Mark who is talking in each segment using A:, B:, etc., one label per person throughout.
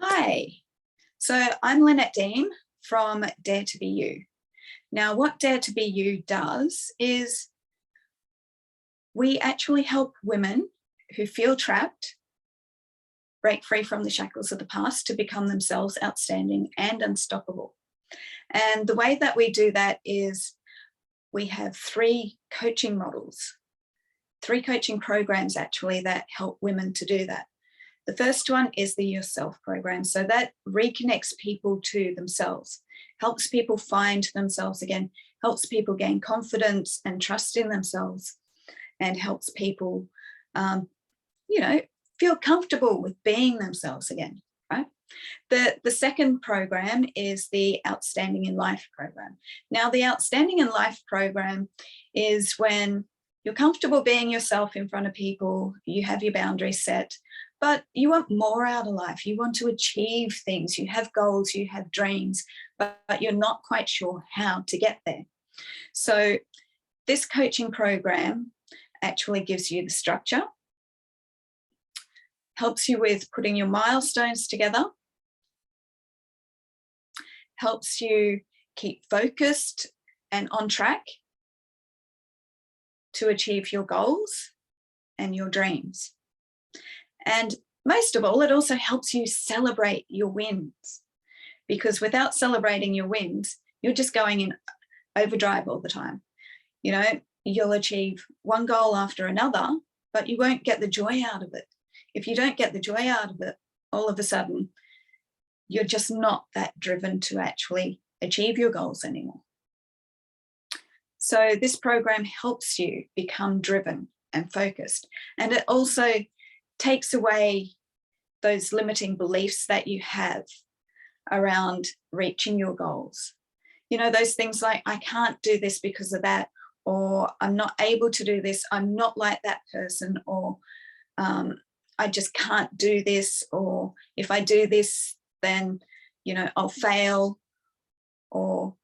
A: Hi, so I'm Lynette Dean from Dare to Be You. Now, what Dare to Be You does is we actually help women who feel trapped break free from the shackles of the past to become themselves outstanding and unstoppable. And the way that we do that is we have three coaching models, three coaching programs actually that help women to do that. The first one is the Yourself program. So that reconnects people to themselves, helps people find themselves again, helps people gain confidence and trust in themselves, and helps people, feel comfortable with being themselves again, right? The second program is the Outstanding in Life program. Now, the Outstanding in Life program is when you're comfortable being yourself in front of people, you have your boundaries set, but you want more out of life. You want to achieve things. You have goals, you have dreams, but you're not quite sure how to get there. So this coaching program actually gives you the structure, helps you with putting your milestones together, helps you keep focused and on track to achieve your goals and your dreams. And most of all, it also helps you celebrate your wins, because without celebrating your wins, you're just going in overdrive all the time. You know, you'll achieve one goal after another, but you won't get the joy out of it. If you don't get the joy out of it, all of a sudden, you're just not that driven to actually achieve your goals anymore. So this program helps you become driven and focused. And it also takes away those limiting beliefs that you have around reaching your goals. You know, those things like, I can't do this because of that, or I'm not able to do this, I'm not like that person, or I just can't do this, or if I do this, then, I'll fail, or,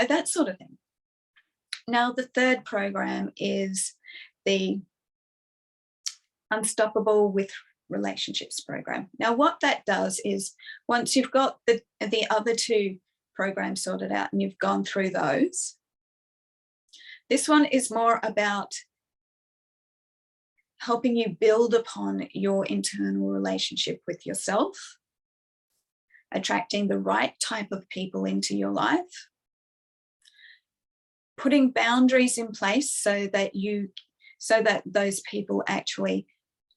A: that sort of thing. Now, the third program is the Unstoppable with Relationships program. Now, what that does is once you've got the other two programs sorted out and you've gone through those, this one is more about helping you build upon your internal relationship with yourself, attracting the right type of people into your life, putting boundaries in place so that those people actually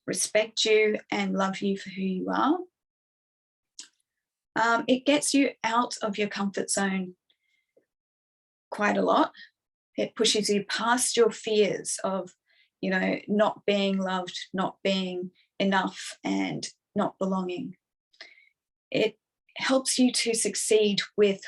A: respect you and love you for who you are. It gets you out of your comfort zone quite a lot. It pushes you past your fears of, not being loved, not being enough, and not belonging. It helps you to succeed with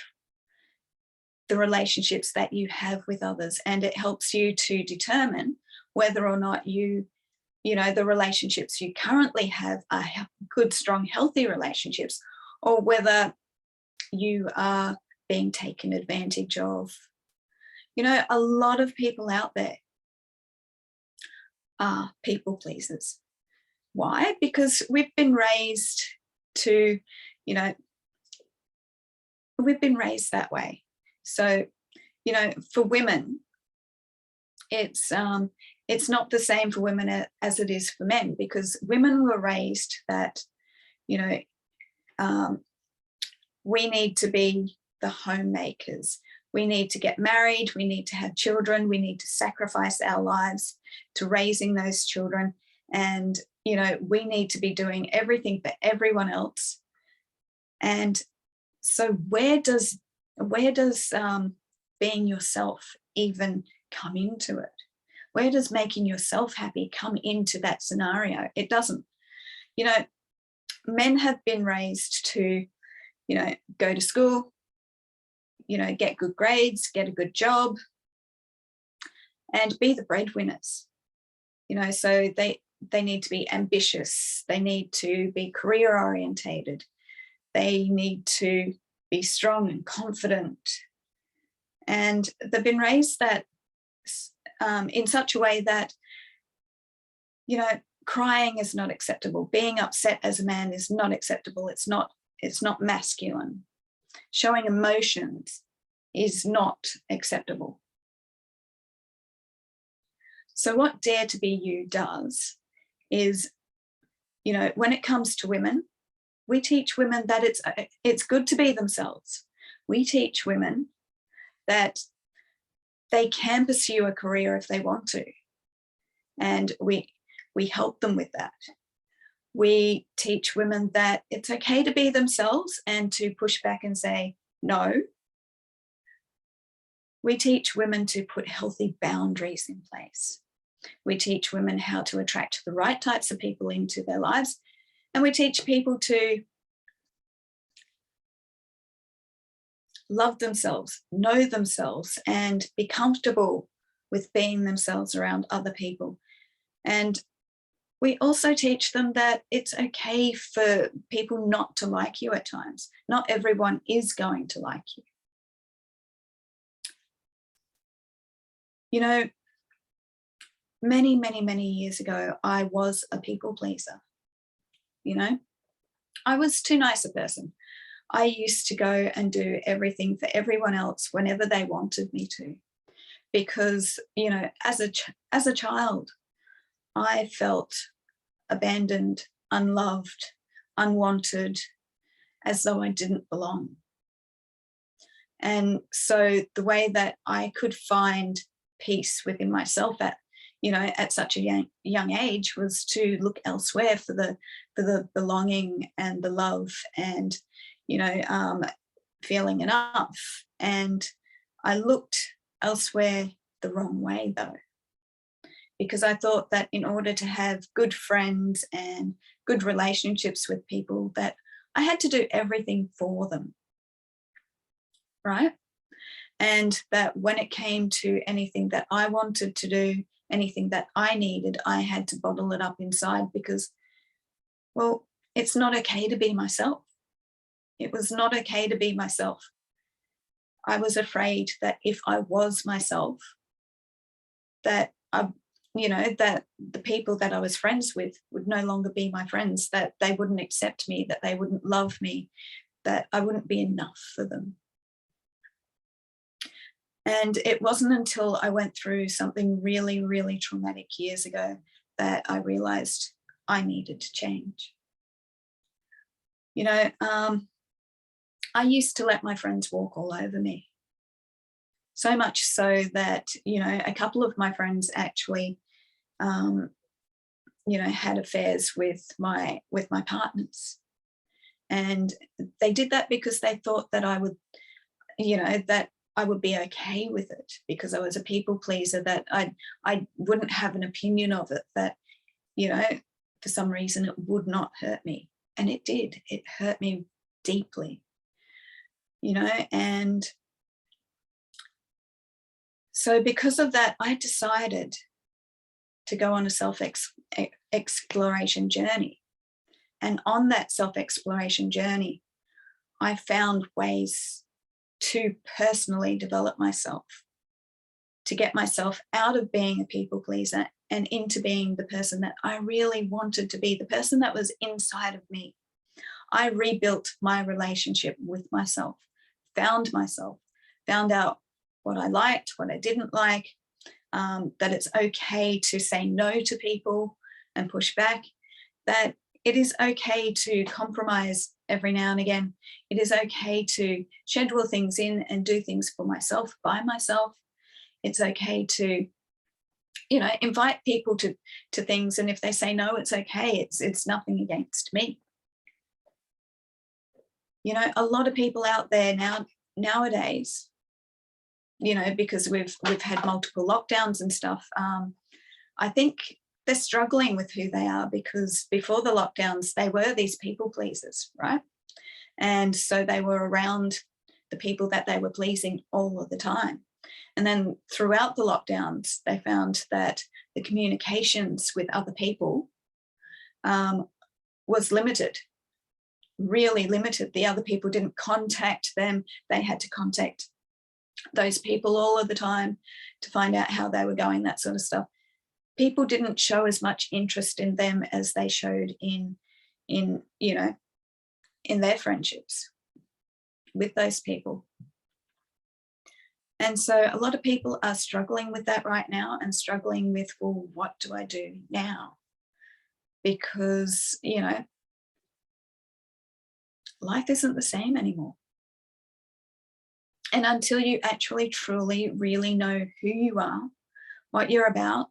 A: the relationships that you have with others, and it helps you to determine whether or not the relationships you currently have are good, strong, healthy relationships, or whether you are being taken advantage of. A lot of people out there are people pleasers. Why? Because we've been raised that way. So, for women, it's not the same for women as it is for men, because women were raised that, we need to be the homemakers. We need to get married. We need to have children. We need to sacrifice our lives to raising those children. And, we need to be doing everything for everyone else. And so where does being yourself even come into it? Where does making yourself happy come into that scenario? It doesn't. Men have been raised to, go to school, get good grades, get a good job, and be the breadwinners. So they need to be ambitious. They need to be career orientated. They need to be strong and confident. And they've been raised that in such a way that, crying is not acceptable. Being upset as a man is not acceptable. It's not masculine. Showing emotions is not acceptable. So what Dare to Be You does is, you know, when it comes to women, we teach women that it's good to be themselves. We teach women that they can pursue a career if they want to. And we help them with that. We teach women that it's okay to be themselves and to push back and say no. We teach women to put healthy boundaries in place. We teach women how to attract the right types of people into their lives. And we teach people to love themselves, know themselves, and be comfortable with being themselves around other people. And we also teach them that it's okay for people not to like you at times. Not everyone is going to like you. You know, many, many, many years ago, I was a people pleaser. You know, I was too nice a person. I used to go and do everything for everyone else whenever they wanted me to, because, you know, as a child, I felt abandoned, unloved, unwanted, as though I didn't belong. And so the way that I could find peace within myself at such a young age was to look elsewhere for the belonging and the love and, feeling enough. And I looked elsewhere the wrong way, though, because I thought that in order to have good friends and good relationships with people, that I had to do everything for them, right? And that when it came to anything that I wanted to do, anything that I needed, I had to bottle it up inside because, well, it's not okay to be myself. It was not okay to be myself. I was afraid that if I was myself, that that the people that I was friends with would no longer be my friends, that they wouldn't accept me, that they wouldn't love me, that I wouldn't be enough for them. And it wasn't until I went through something really, really traumatic years ago that I realized I needed to change. I used to let my friends walk all over me. So much so that, a couple of my friends actually, had affairs with my partners. And they did that because they thought that I would, that I would be okay with it because I was a people pleaser, that I wouldn't have an opinion of it, that, for some reason it would not hurt me. And it did. It hurt me deeply, and so because of that, I decided to go on a self-exploration journey. And on that self-exploration journey, I found ways to personally develop myself, to get myself out of being a people pleaser and into being the person that I really wanted to be, the person that was inside of me. I rebuilt my relationship with myself, found out what I liked, what I didn't like, that it's okay to say no to people and push back, that it is okay to compromise every now and again. It is okay to schedule things in and do things for myself, by myself. It's okay to, invite people to things. And if they say no, it's okay. It's nothing against me. A lot of people out there nowadays, because we've had multiple lockdowns and stuff, I think they're struggling with who they are, because before the lockdowns, they were these people pleasers, right? And so they were around the people that they were pleasing all of the time. And then throughout the lockdowns, they found that the communications with other people was limited, really limited. The other people didn't contact them. They had to contact those people all of the time to find out how they were going, that sort of stuff. people didn't show as much interest in them as they showed in you know, in their friendships with those people. And so a lot of people are struggling with that right now, and struggling with, well, what do I do now? Because, you know, life isn't the same anymore. And until you actually truly really know who you are, what you're about,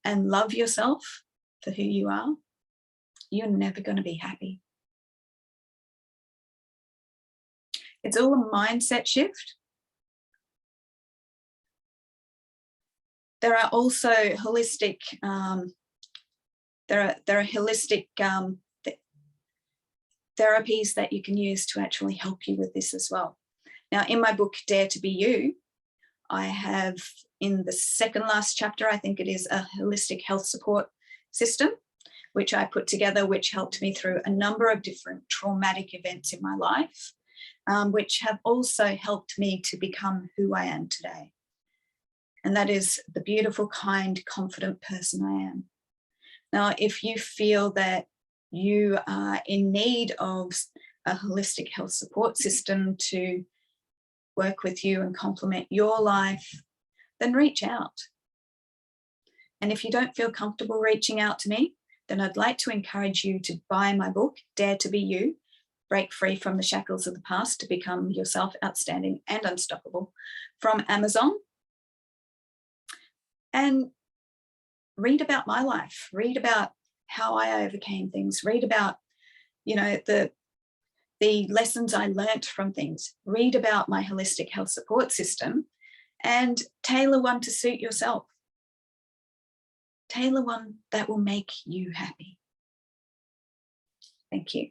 A: and love yourself for who you are, you're never going to be happy. It's all a mindset shift. There are also holistic, there are holistic therapies that you can use to actually help you with this as well. Now, in my book, Dare to Be You, I have, in the second last chapter, I think it is, a holistic health support system, which I put together, which helped me through a number of different traumatic events in my life, which have also helped me to become who I am today. And that is the beautiful, kind, confident person I am. Now, if you feel that you are in need of a holistic health support system to work with you and complement your life, then reach out. And if you don't feel comfortable reaching out to me, then I'd like to encourage you to buy my book, Dare to Be You, Break Free from the Shackles of the Past to Become Yourself Outstanding and Unstoppable, from Amazon. And read about my life, read about how I overcame things, read about, you know, the lessons I learnt from things, read about my holistic health support system, and tailor one to suit yourself. Tailor one that will make you happy. Thank you.